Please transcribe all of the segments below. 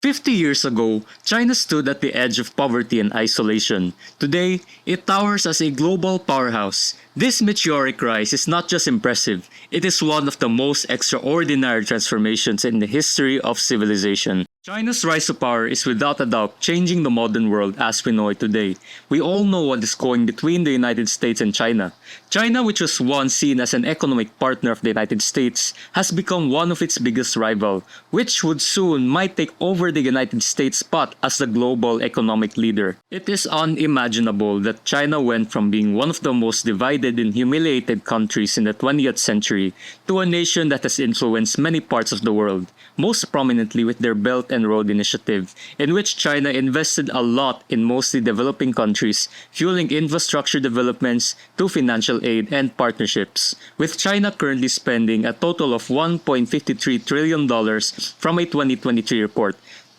50 years ago, China stood at the edge of poverty and isolation. Today, it towers as a global powerhouse. This meteoric rise is not just impressive, it is one of the most extraordinary transformations in the history of civilization. China's rise to power is without a doubt changing the modern world as we know it today. We all know what is going between the United States and China. China, which was once seen as an economic partner of the United States, has become one of its biggest rivals, which would soon might take over the United States' spot as the global economic leader. It is unimaginable that China went from being one of the most divided and humiliated countries in the 20th century to a nation that has influenced many parts of the world, most prominently with their Belt and Road Initiative, in which China invested a lot in mostly developing countries, fueling infrastructure developments to financial aid and partnerships, with China currently spending a total of $1.53 trillion from a 2023 report.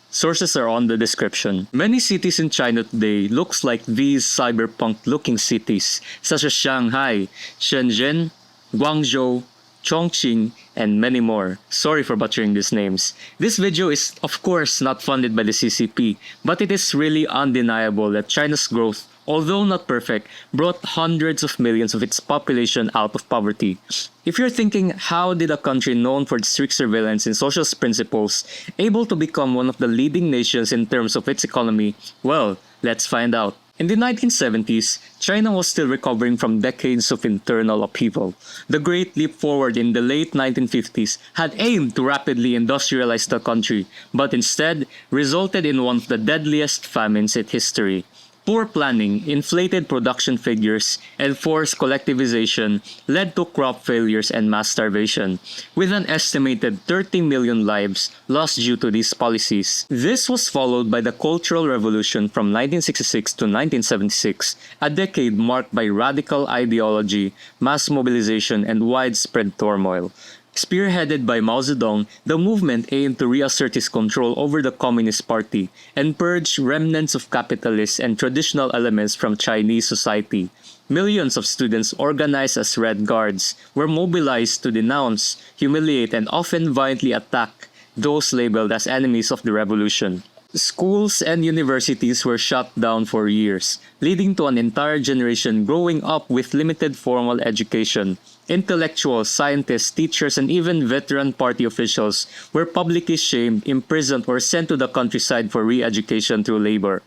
Sources are on the description. Many cities in China today looks like these cyberpunk-looking cities, such as Shanghai, Shenzhen, Guangzhou, Chongqing, and many more. Sorry for butchering these names. This video is of course not funded by the CCP, but it is really undeniable that China's growth, although not perfect, brought hundreds of millions of its population out of poverty. If you're thinking, how did a country known for its strict surveillance and socialist principles able to become one of the leading nations in terms of its economy? Well, let's find out. In the 1970s, China was still recovering from decades of internal upheaval. The Great Leap Forward in the late 1950s had aimed to rapidly industrialize the country, but instead resulted in one of the deadliest famines in history. Poor planning, inflated production figures, and forced collectivization led to crop failures and mass starvation, with an estimated 30 million lives lost due to these policies. This was followed by the Cultural Revolution from 1966 to 1976, a decade marked by radical ideology, mass mobilization, and widespread turmoil. Spearheaded by Mao Zedong, the movement aimed to reassert his control over the Communist Party and purge remnants of capitalists and traditional elements from Chinese society. Millions of students organized as Red Guards were mobilized to denounce, humiliate, and often violently attack those labeled as enemies of the revolution. Schools and universities were shut down for years, leading to an entire generation growing up with limited formal education. Intellectuals, scientists, teachers, and even veteran party officials were publicly shamed, imprisoned, or sent to the countryside for re-education through labor.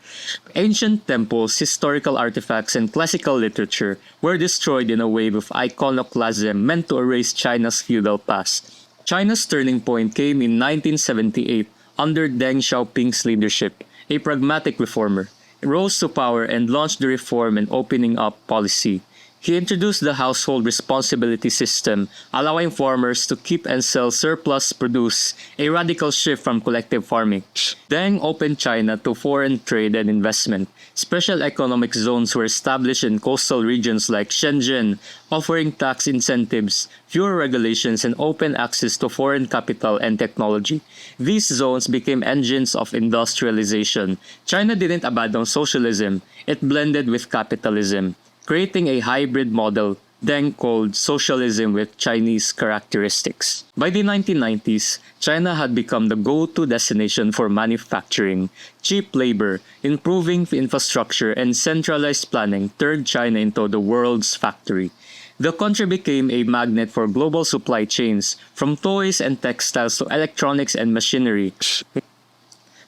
Ancient temples, historical artifacts, and classical literature were destroyed in a wave of iconoclasm meant to erase China's feudal past. China's turning point came in 1978 under Deng Xiaoping's leadership, a pragmatic reformer. He rose to power and launched the reform and opening up policy. He introduced the household responsibility system, allowing farmers to keep and sell surplus produce, a radical shift from collective farming. Deng opened China to foreign trade and investment. Special economic zones were established in coastal regions like Shenzhen, offering tax incentives, fewer regulations, and open access to foreign capital and technology. These zones became engines of industrialization. China didn't abandon socialism, it blended with capitalism, creating a hybrid model Deng called socialism with Chinese characteristics. By the 1990s, China had become the go-to destination for manufacturing. Cheap labor, improving infrastructure, and centralized planning turned China into the world's factory. The country became a magnet for global supply chains, from toys and textiles to electronics and machinery.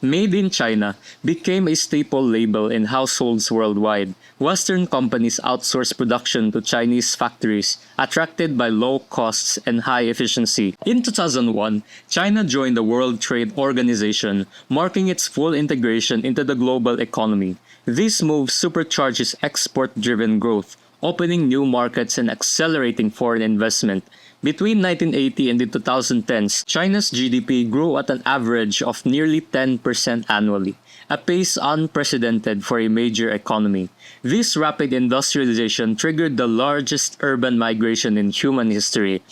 Made in China became a staple label in households worldwide. Western companies outsourced production to Chinese factories, attracted by low costs and high efficiency. In 2001, China joined the World Trade Organization, marking its full integration into the global economy. This move supercharges export-driven growth, opening new markets and accelerating foreign investment. Between 1980 and the 2010s, China's GDP grew at an average of nearly 10% annually, a pace unprecedented for a major economy. This rapid industrialization triggered the largest urban migration in human history,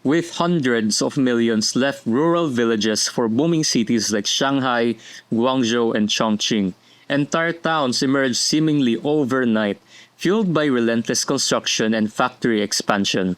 with hundreds of millions left rural villages for booming cities like Shanghai, Guangzhou, and Chongqing. Entire towns emerged seemingly overnight, fueled by relentless construction and factory expansion.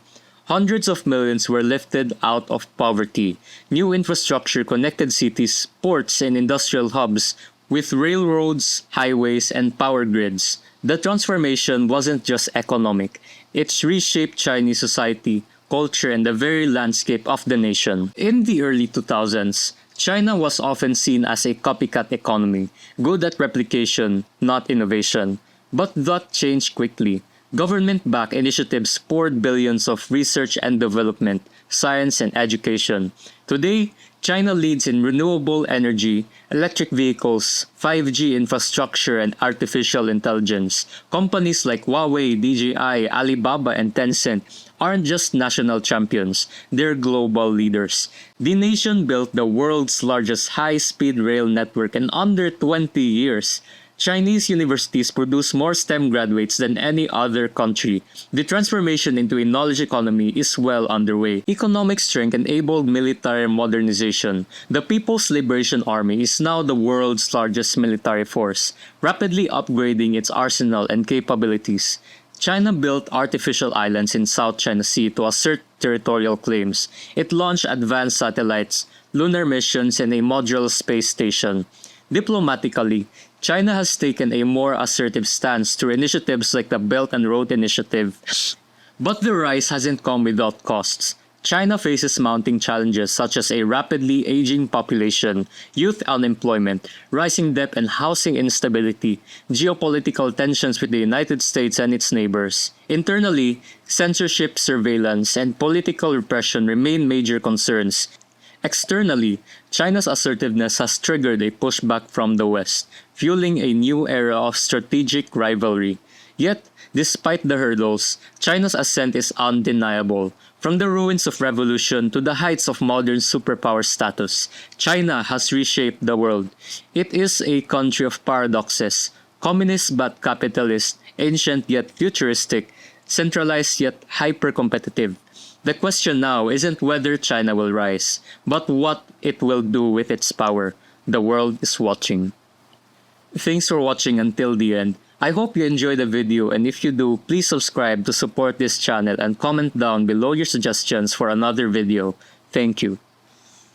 Hundreds of millions were lifted out of poverty. New infrastructure connected cities, ports, and industrial hubs with railroads, highways, and power grids. The transformation wasn't just economic, it reshaped Chinese society, culture, and the very landscape of the nation. In the early 2000s, China was often seen as a copycat economy, good at replication, not innovation. But that changed quickly. Government-backed initiatives poured billions of research and development, science and education. Today, China leads in renewable energy, electric vehicles, 5G infrastructure, and artificial intelligence. Companies like Huawei, DJI, Alibaba, and Tencent aren't just national champions, they're global leaders. The nation built the world's largest high-speed rail network in under 20 years. Chinese universities produce more STEM graduates than any other country. The transformation into a knowledge economy is well underway. Economic strength enabled military modernization. The People's Liberation Army is now the world's largest military force, rapidly upgrading its arsenal and capabilities. China built artificial islands in South China Sea to assert territorial claims. It launched advanced satellites, lunar missions, and a modular space station. Diplomatically, China has taken a more assertive stance through initiatives like the Belt and Road Initiative. But the rise hasn't come without costs. China faces mounting challenges such as a rapidly aging population, youth unemployment, rising debt and housing instability, geopolitical tensions with the United States and its neighbors. Internally, censorship, surveillance, and political repression remain major concerns. Externally, China's assertiveness has triggered a pushback from the West, fueling a new era of strategic rivalry. Yet, despite the hurdles, China's ascent is undeniable. From the ruins of revolution to the heights of modern superpower status, China has reshaped the world. It is a country of paradoxes, communist but capitalist, ancient yet futuristic, centralized yet hyper-competitive. The question now isn't whether China will rise, but what it will do with its power. The world is watching. Thanks for watching until the end. I hope you enjoyed the video, and if you do, please subscribe to support this channel and comment down below your suggestions for another video. Thank you.